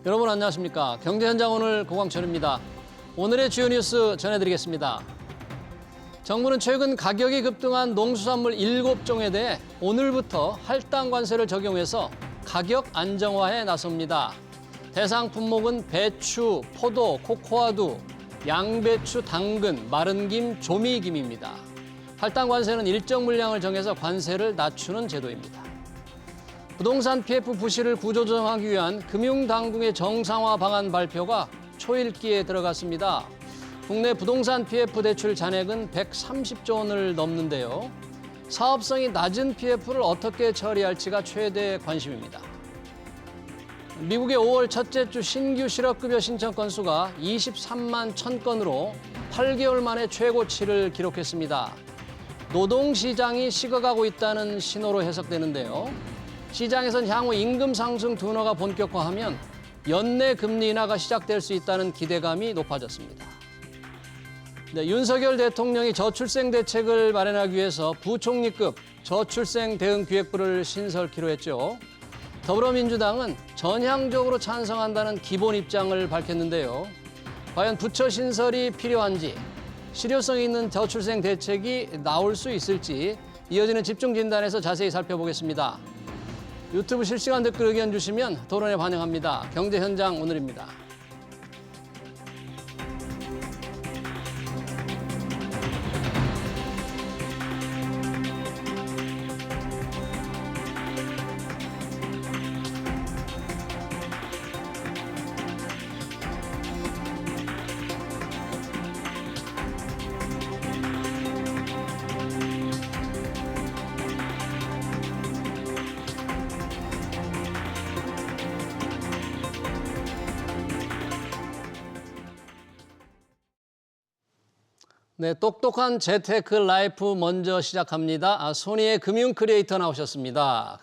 여러분 안녕하십니까? 경제현장 오늘 고광철입니다. 오늘의 주요 뉴스 전해드리겠습니다. 정부는 최근 가격이 급등한 농수산물 7종에 대해 오늘부터 할당 관세를 적용해서 가격 안정화에 나섭니다. 대상 품목은 배추, 포도, 코코아두, 양배추, 당근, 마른 김, 조미김입니다. 할당 관세는 일정 물량을 정해서 관세를 낮추는 제도입니다. 부동산 PF 부실을 구조조정하기 위한 금융당국의 정상화 방안 발표가 초읽기에 들어갔습니다. 국내 부동산 PF 대출 잔액은 130조 원을 넘는데요. 사업성이 낮은 PF를 어떻게 처리할지가 최대 관심입니다. 미국의 5월 첫째 주 신규 실업급여 신청 건수가 23만 1000건으로 8개월 만에 최고치를 기록했습니다. 노동시장이 식어가고 있다는 신호로 해석되는데요. 시장에선 향후 임금 상승 둔화가 본격화하면 연내 금리 인하가 시작될 수 있다는 기대감이 높아졌습니다. 네, 윤석열 대통령이 저출생 대책을 마련하기 위해서 부총리급 저출생 대응 기획부를 신설키로 했죠. 더불어민주당은 전향적으로 찬성한다는 기본 입장을 밝혔는데요. 과연 부처 신설이 필요한지, 실효성 있는 저출생 대책이 나올 수 있을지 이어지는 집중 진단에서 자세히 살펴보겠습니다. 유튜브 실시간 댓글 의견 주시면 토론에 반영합니다. 경제현장 오늘입니다. 네, 똑똑한 재테크 라이프 먼저 시작합니다. 손희의 금융 크리에이터 나오셨습니다.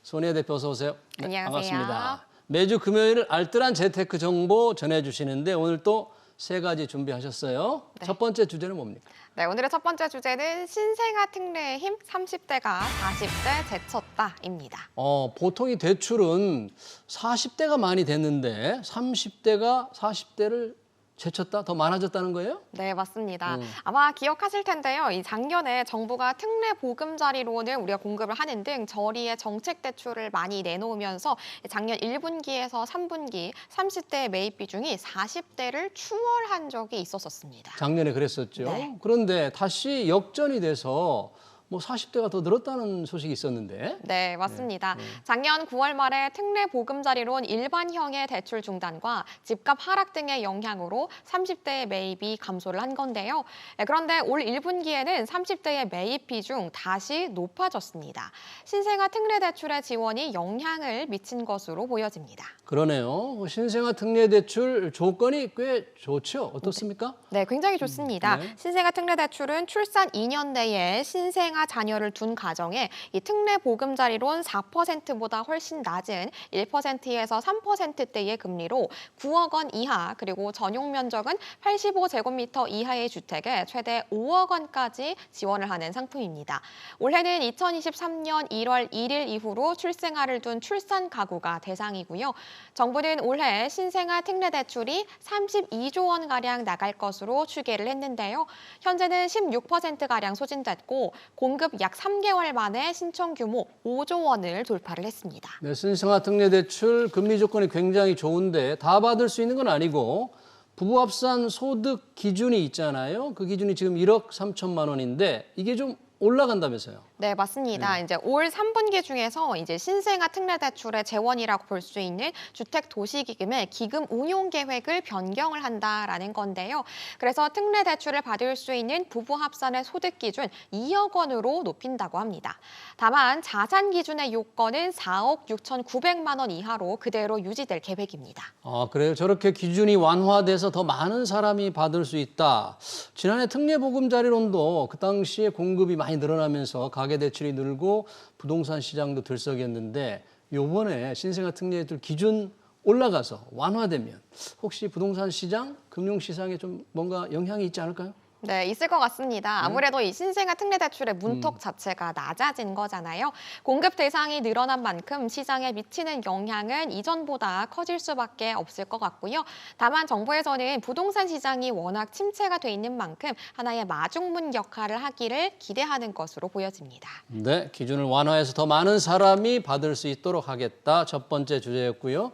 손희의 대표 어서 오세요. 네, 안녕하세요. 반갑습니다. 매주 금요일 알뜰한 재테크 정보 전해주시는데 오늘 또 세 가지 준비하셨어요. 네. 첫 번째 주제는 뭡니까? 네, 오늘의 첫 번째 주제는 신생아 특례의 힘 30대가 40대 제쳤다입니다. 보통 이 대출은 40대가 많이 됐는데 30대가 40대를 제쳤다? 더 많아졌다는 거예요? 네, 맞습니다. 아마 기억하실 텐데요. 이 작년에 정부가 특례 보금자리로는 우리가 공급을 하는 등 저리의 정책 대출을 많이 내놓으면서 작년 1분기에서 3분기 30대 매입 비중이 40대를 추월한 적이 있었습니다. 작년에 그랬었죠. 네. 그런데 다시 역전이 돼서 40대가 더 늘었다는 소식이 있었는데. 네, 맞습니다. 작년 9월 말에 특례 보금자리론 일반형의 대출 중단과 집값 하락 등의 영향으로 30대의 매입이 감소를 한 건데요. 그런데 올 1분기에는 30대의 매입 비중 다시 높아졌습니다. 신생아 특례 대출의 지원이 영향을 미친 것으로 보여집니다. 그러네요. 신생아 특례 대출 조건이 꽤 좋죠. 어떻습니까? 네, 굉장히 좋습니다. 네. 신생아 특례 대출은 출산 2년 내에 신생아 자녀를 둔 가정에 이 특례 보금자리론 4%보다 훨씬 낮은 1%에서 3%대의 금리로 9억 원 이하 그리고 전용 면적은 85제곱미터 이하의 주택에 최대 5억 원까지 지원을 하는 상품입니다. 올해는 2023년 1월 1일 이후로 출생아를 둔 출산 가구가 대상이고요. 정부는 올해 신생아 특례 대출이 32조 원가량 나갈 것으로 추계를 했는데요. 현재는 16%가량 소진됐고 공급 약 3개월 만에 신청 규모 5조 원을 돌파를 했습니다. 네, 신생아 특례 대출 금리 조건이 굉장히 좋은데 다 받을 수 있는 건 아니고 부부 합산 소득 기준이 있잖아요. 그 기준이 지금 1억 3천만 원인데 이게 좀 올라간다면서요. 네, 맞습니다. 이제 올 3분기 중에서 이제 신생아 특례 대출의 재원이라고 볼 수 있는 주택 도시기금의 기금 운용 계획을 변경을 한다라는 건데요. 그래서 특례 대출을 받을 수 있는 부부 합산의 소득 기준 2억 원으로 높인다고 합니다. 다만 자산 기준의 요건은 4억 6,900만 원 이하로 그대로 유지될 계획입니다. 아, 그래요? 저렇게 기준이 완화돼서 더 많은 사람이 받을 수 있다. 지난해 특례 보금자리론도 그 당시에 공급이 많이 늘어나면서 가계대출이 늘고 부동산 시장도 들썩였는데 이번에 신생아 특례 대출 기준 올라가서 완화되면 혹시 부동산 시장, 금융시장에 좀 뭔가 영향이 있지 않을까요? 네, 있을 것 같습니다. 아무래도 이 신생아 특례 대출의 문턱 자체가 낮아진 거잖아요. 공급 대상이 늘어난 만큼 시장에 미치는 영향은 이전보다 커질 수밖에 없을 것 같고요. 다만 정부에서는 부동산 시장이 워낙 침체가 돼 있는 만큼 하나의 마중문 역할을 하기를 기대하는 것으로 보여집니다. 네, 기준을 완화해서 더 많은 사람이 받을 수 있도록 하겠다. 첫 번째 주제였고요.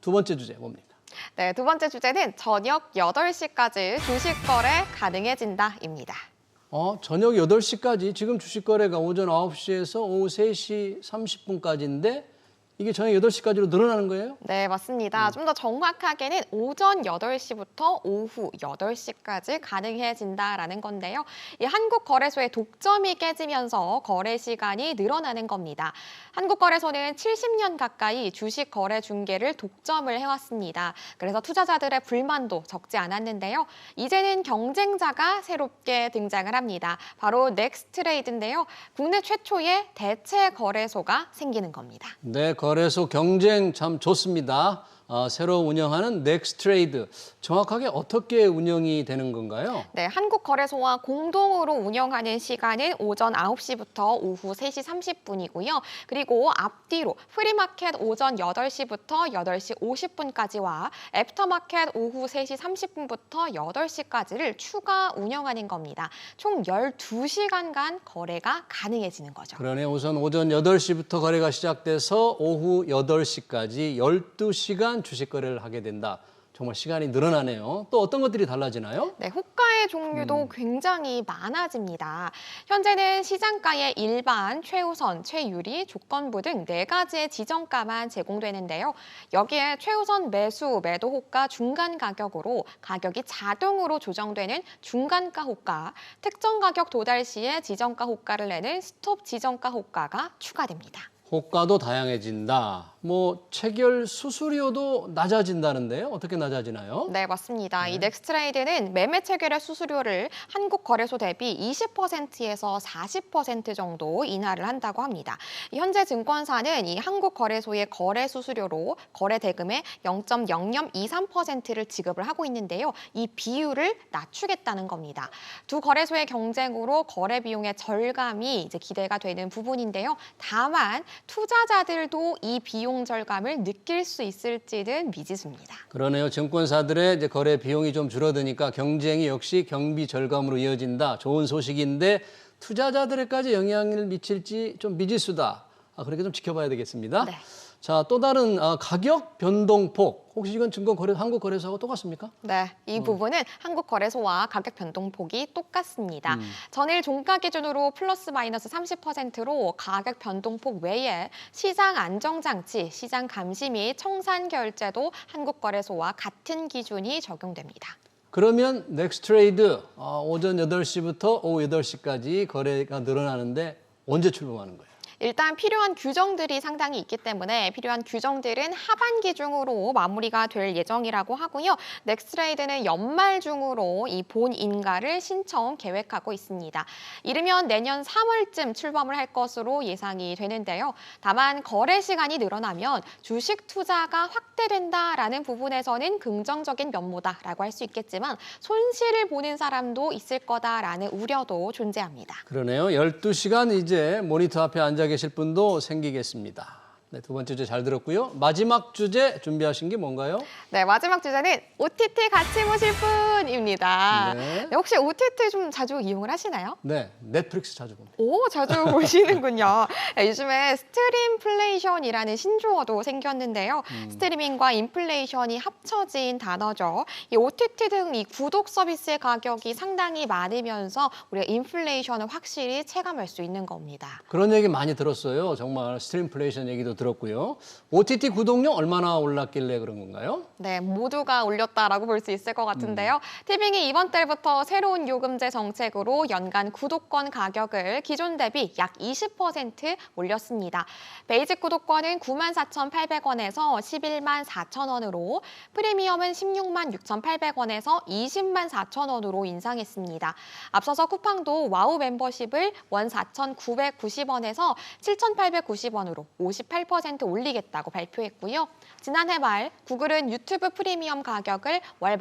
두 번째 주제 뭡니까? 네, 두 번째 주제는 저녁 8시까지 주식 거래 가능해진다입니다. 저녁 8시까지 지금 주식 거래가 오전 9시에서 오후 3시 30분까지인데 이게 저녁 8시까지로 늘어나는 거예요? 네, 맞습니다. 좀 더 정확하게는 오전 8시부터 오후 8시까지 가능해진다라는 건데요. 이 한국거래소의 독점이 깨지면서 거래 시간이 늘어나는 겁니다. 한국거래소는 70년 가까이 주식 거래 중개를 독점을 해왔습니다. 그래서 투자자들의 불만도 적지 않았는데요. 이제는 경쟁자가 새롭게 등장을 합니다. 바로 넥스트레이드인데요. 국내 최초의 대체 거래소가 생기는 겁니다. 네, 거래소 경쟁 참 좋습니다. 새로 운영하는 넥스트레이드, 정확하게 어떻게 운영이 되는 건가요? 네, 한국거래소와 공동으로 운영하는 시간은 오전 9시부터 오후 3시 30분이고요. 그리고 앞뒤로 프리마켓 오전 8시부터 8시 50분까지와 애프터마켓 오후 3시 30분부터 8시까지를 추가 운영하는 겁니다. 총 12시간간 거래가 가능해지는 거죠. 그러네, 우선 오전 8시부터 거래가 시작돼서 오후 8시까지 12시간 주식 거래를 하게 된다. 정말 시간이 늘어나네요. 또 어떤 것들이 달라지나요? 네, 호가의 종류도 굉장히 많아집니다. 현재는 시장가의 일반, 최우선, 최유리, 조건부 등 4가지의 지정가만 제공되는데요. 여기에 최우선 매수, 매도 호가 중간 가격으로 가격이 자동으로 조정되는 중간가 호가, 특정 가격 도달 시에 지정가 호가를 내는 스톱 지정가 호가가 추가됩니다. 호가도 다양해진다. 체결 수수료도 낮아진다는데요. 어떻게 낮아지나요? 네, 맞습니다. 이 넥스트레이드는 매매 체결의 수수료를 한국 거래소 대비 20%에서 40% 정도 인하를 한다고 합니다. 현재 증권사는 이 한국 거래소의 거래 수수료로 거래 대금의 0.0023%를 지급을 하고 있는데요. 이 비율을 낮추겠다는 겁니다. 두 거래소의 경쟁으로 거래 비용의 절감이 이제 기대가 되는 부분인데요. 다만 투자자들도 이 비용 절감을 느낄 수 있을지는 미지수입니다. 그러네요. 증권사들의 이제 거래 비용이 좀 줄어드니까 경쟁이 역시 경비 절감으로 이어진다. 좋은 소식인데 투자자들에까지 영향을 미칠지 좀 미지수다. 그렇게 좀 지켜봐야 되겠습니다. 네. 자, 또 다른 가격 변동폭. 혹시 이건 한국거래소하고 똑같습니까? 네, 이 부분은 한국거래소와 가격 변동폭이 똑같습니다. 전일 종가 기준으로 플러스 마이너스 30%로 가격 변동폭 외에 시장 안정장치, 시장 감시 및 청산 결제도 한국거래소와 같은 기준이 적용됩니다. 그러면 넥스트레이드 오전 8시부터 오후 8시까지 거래가 늘어나는데 언제 출범하는 거예요? 일단 필요한 규정들이 상당히 있기 때문에 필요한 규정들은 하반기 중으로 마무리가 될 예정이라고 하고요. 넥스트레이드는 연말 중으로 이 본인가를 신청 계획하고 있습니다. 이르면 내년 3월쯤 출범을 할 것으로 예상이 되는데요. 다만 거래 시간이 늘어나면 주식 투자가 확대된다라는 부분에서는 긍정적인 면모다라고 할 수 있겠지만 손실을 보는 사람도 있을 거다라는 우려도 존재합니다. 그러네요. 12시간 이제 모니터 앞에 앉아 계실 분도 생기겠습니다. 네, 두 번째 주제 잘 들었고요. 마지막 주제 준비하신 게 뭔가요? 네, 마지막 주제는 OTT 같이 보실 분입니다. 네. 네, 혹시 OTT 좀 자주 이용을 하시나요? 네, 넷플릭스 자주 봅니다. 오, 자주 보시는군요. 네, 요즘에 스트림플레이션이라는 신조어도 생겼는데요. 스트리밍과 인플레이션이 합쳐진 단어죠. 이 OTT 등 이 구독 서비스의 가격이 상당히 많으면서 우리가 인플레이션을 확실히 체감할 수 있는 겁니다. 그런 얘기 많이 들었어요. 정말 스트림플레이션 얘기도 들었고요. OTT 구독료 얼마나 올랐길래 그런 건가요? 네, 모두가 올렸다라고 볼 수 있을 것 같은데요. 티빙이 이번 달부터 새로운 요금제 정책으로 연간 구독권 가격을 기존 대비 약 20% 올렸습니다. 베이직 구독권은 94,800원에서 114,000원으로, 프리미엄은 166,800원에서 204,000원으로 인상했습니다. 앞서서 쿠팡도 와우 멤버십을 원 4,990원에서 7,890원으로 58% 올리겠다고 발표했고요. 지난해 말 구글은 유튜브 프리미엄 가격을 월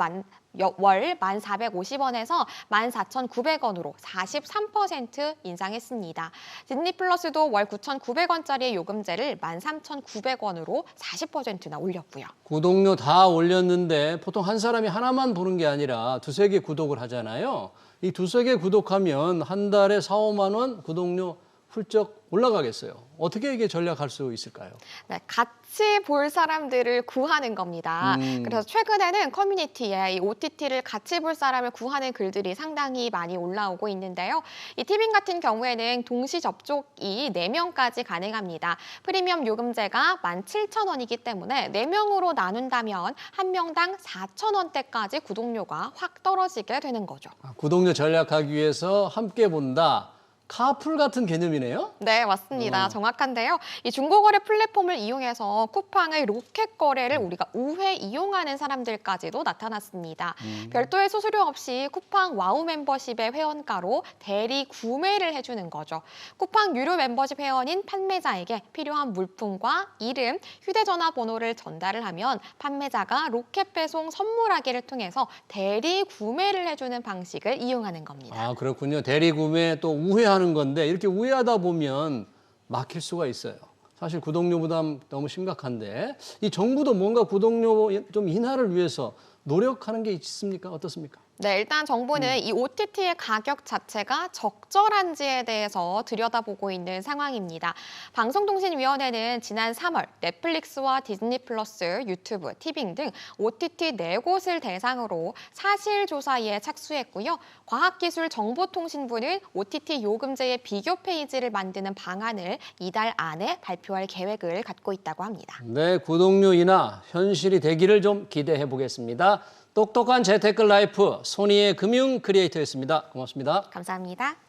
월 1,450원에서 14,900원으로 43% 인상했습니다. 디즈니 플러스도 월 9,900원짜리 요금제를 13,900원으로 40%나 올렸고요. 구독료 다 올렸는데 보통 한 사람이 하나만 보는 게 아니라 두세 개 구독을 하잖아요. 이 두세 개 구독하면 한 달에 4, 5만 원 구독료 훌쩍 올라가겠어요. 어떻게 이게 전략할 수 있을까요? 네, 같이 볼 사람들을 구하는 겁니다. 그래서 최근에는 커뮤니티에 이 OTT를 같이 볼 사람을 구하는 글들이 상당히 많이 올라오고 있는데요. 이 티빙 같은 경우에는 동시 접촉이 4명까지 가능합니다. 프리미엄 요금제가 17,000원이기 때문에 4명으로 나눈다면 한 명당 4,000원대까지 구독료가 확 떨어지게 되는 거죠. 구독료 전략하기 위해서 함께 본다. 카풀 같은 개념이네요. 네, 맞습니다. 정확한데요. 이 중고거래 플랫폼을 이용해서 쿠팡의 로켓 거래를 우리가 우회 이용하는 사람들까지도 나타났습니다. 별도의 수수료 없이 쿠팡 와우 멤버십의 회원가로 대리 구매를 해주는 거죠. 쿠팡 유료 멤버십 회원인 판매자에게 필요한 물품과 이름, 휴대전화 번호를 전달을 하면 판매자가 로켓 배송 선물하기를 통해서 대리 구매를 해주는 방식을 이용하는 겁니다. 아, 그렇군요. 대리 구매 또 우회하는 건데 이렇게 우회하다 보면 막힐 수가 있어요. 사실 구독료 부담 너무 심각한데 이 정부도 뭔가 구독료 좀 인하를 위해서 노력하는 게 있습니까? 어떻습니까? 네, 일단 정부는 이 OTT의 가격 자체가 적절한지에 대해서 들여다보고 있는 상황입니다. 방송통신위원회는 지난 3월 넷플릭스와 디즈니 플러스, 유튜브, 티빙 등 OTT 4곳을 대상으로 사실조사에 착수했고요. 과학기술정보통신부는 OTT 요금제의 비교 페이지를 만드는 방안을 이달 안에 발표할 계획을 갖고 있다고 합니다. 네, 구독료 인하 현실이 되기를 좀 기대해 보겠습니다. 똑똑한 재테크 라이프 손희의 금융 크리에이터였습니다. 고맙습니다. 감사합니다.